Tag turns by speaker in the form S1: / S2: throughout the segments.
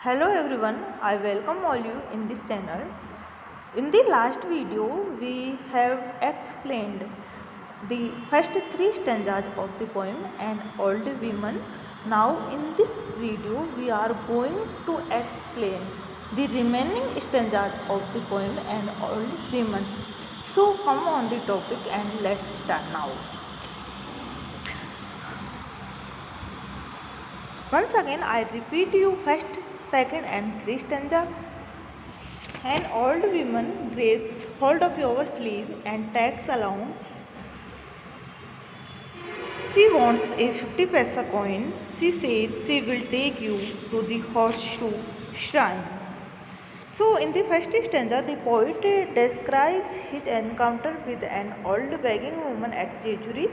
S1: Hello everyone, I welcome all you in this channel. In the last video, we have explained the first three stanzas of the poem An Old Woman. Now in this video, we are going to explain the remaining stanzas of the poem An Old Woman. So come on the topic and let's start now. Once again, I repeat you first, second and three stanza. An old woman grabs hold of your sleeve and tags along. She wants a 50 paisa coin. She says she will take you to the horseshoe shrine. So, in the first stanza, the poet describes his encounter with an old begging woman at Jejuri.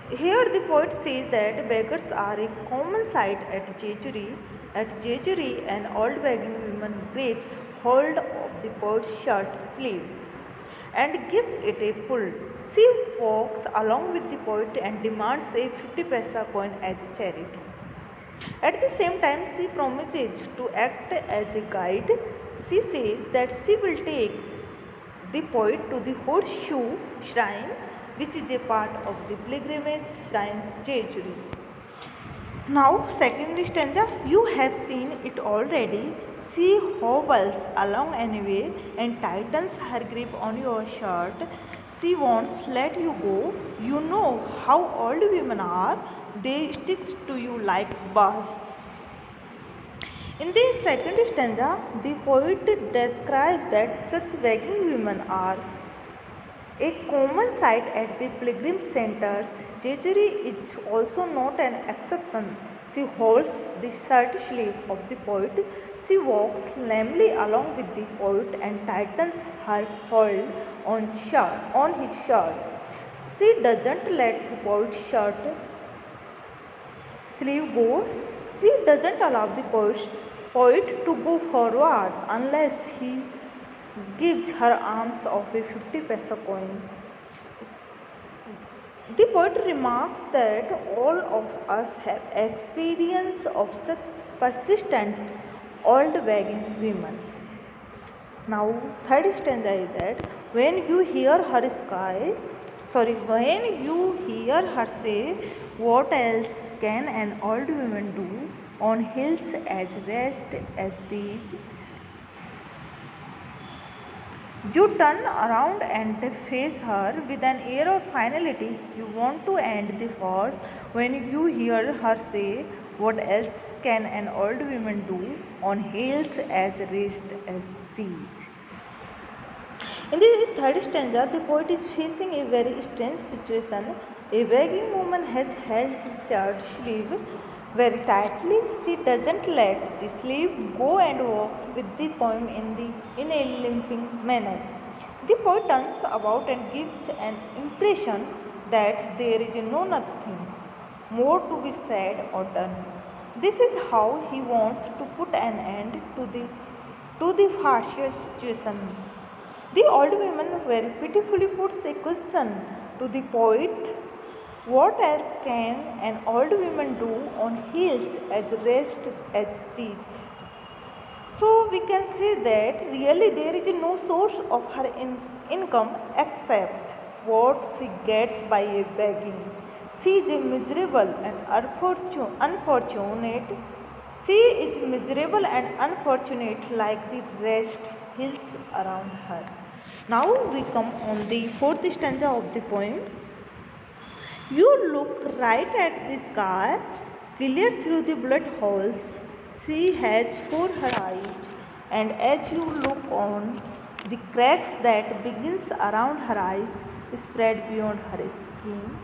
S1: Here, the poet says that beggars are a common sight at Jejuri. At Jejuri, an old begging woman grabs hold of the poet's shirt sleeve and gives it a pull. She walks along with the poet and demands a 50 paisa coin as a charity. At the same time, she promises to act as a guide. She says that she will take the poet to the horseshoe shrine, which is a part of the pilgrimage shrines Jejuri. Now, second stanza, you have seen it already. She hobbles along anyway and tightens her grip on your shirt. She won't let you go. You know how old women are. They stick to you like bars. In the second stanza, the poet describes that such begging women are a common sight at the pilgrim centers. Jejuri is also not an exception. She holds the shirt sleeve of the poet. She walks lamely along with the poet and tightens her hold on his shirt. She doesn't let the poet's shirt sleeve go. She doesn't allow the poet to go forward unless he gives her arms of a 50 paisa coin. The poet remarks that all of us have experience of such persistent old begging women. Now, third stanza is that when you hear her say, what else can an old woman do on hills as rest as these? You turn around and face her with an air of finality. You want to end the verse when you hear her say, what else can an old woman do on hills as rest as these? In the third stanza, the poet is facing a very strange situation. A begging woman has held his shirt sleeve very tightly. She doesn't let the sleeve go and walks with the poem in a limping manner. The poet turns about and gives an impression that there is nothing more to be said or done. This is how he wants to put an end to the harsher situation. The old woman very pitifully puts a question to the poet. What else can an old woman do on hills as rest as these? So we can say that really there is no source of her income except what she gets by a begging. She is miserable and unfortunate. She is miserable and unfortunate like the rest hills around her. Now we come on the fourth stanza of the poem. You look right at the sky, clear through the blood holes she has for her eyes, and as you look on, the cracks that begins around her eyes spread beyond her skin.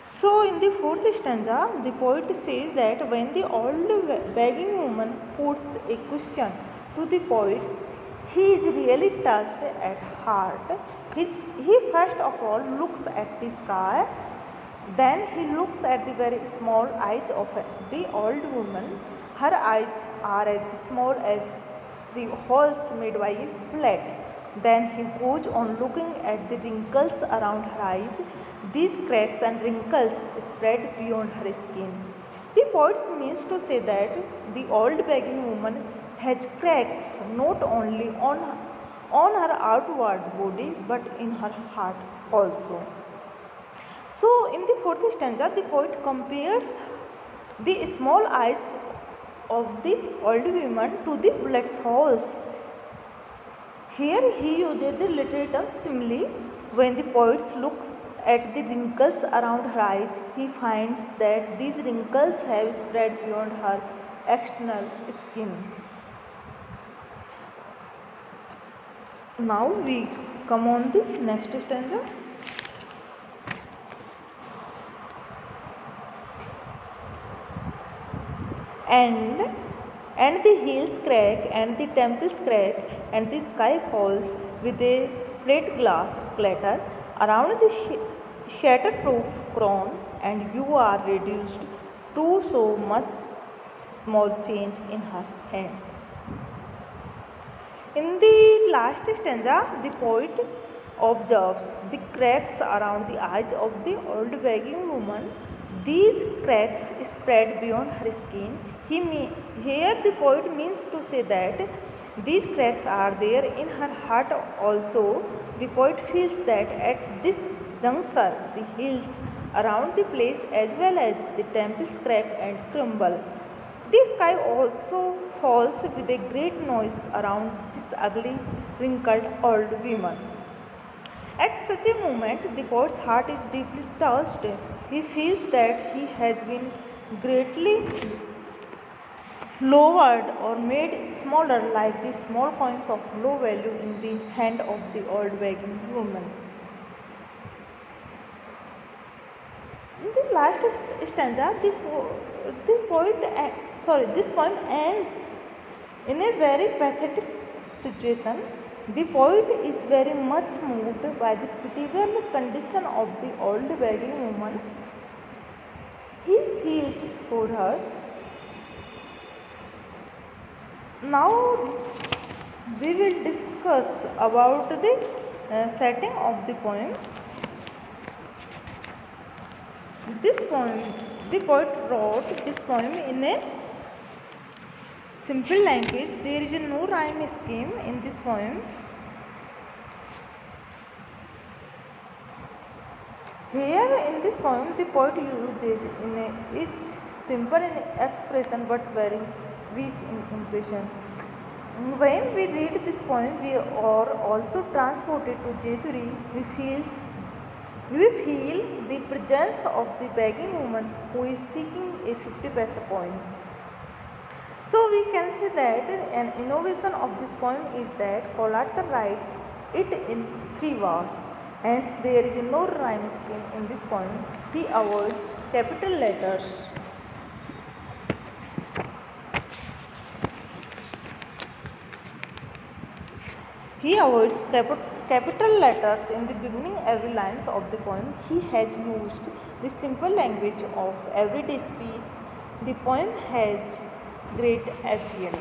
S1: So, in the fourth stanza, the poet says that when the old begging woman puts a question to the poet, he is really touched at heart. He first of all looks at the sky, then he looks at the very small eyes of the old woman. Her eyes are as small as the holes made by a plate. Then he goes on looking at the wrinkles around her eyes. These cracks and wrinkles spread beyond her skin. The poet means to say that the old begging woman has cracks not only on her outward body but in her heart also. So, in the fourth stanza, the poet compares the small eyes of the old woman to the bullet holes. Here he uses the literary term simile. When the poet looks at the wrinkles around her eyes, he finds that these wrinkles have spread beyond her external skin. Now we come on the next stanza. And the hills crack, and the temples crack, and the sky falls with a plate glass clatter around the shatterproof crown, and you are reduced to so much small change in her hand. In the last stanza, the poet observes the cracks around the eyes of the old begging woman. These cracks spread beyond her skin. Here the poet means to say that these cracks are there in her heart also. The poet feels that at this juncture the hills around the place as well as the temples crack and crumble. The sky also falls with a great noise around this ugly, wrinkled old woman. At such a moment, the poet's heart is deeply touched. He feels that he has been greatly lowered or made smaller like the small coins of low value in the hand of the old begging woman. In the last stanza, this poem ends in a very pathetic situation. The poet is very much moved by the pitiable condition of the old begging woman. He feels for her. Now we will discuss about the setting of the poem. The poet wrote this poem in a simple language. There is no rhyme scheme in this poem. Here in this poem, the poet uses each simple in expression but very rich in impression. When we read this poem, we are also transported to Jejuri. We feel the presence of the begging woman who is seeking a 50 paisa coin. So we can say that an innovation of this poem is that Kolatkar writes it in 3 words. Hence there is no rhyme scheme in this poem. He avoids capital letters. He avoids capital letters in the beginning every lines of the poem. He has used the simple language of everyday speech. The poem has great appeal.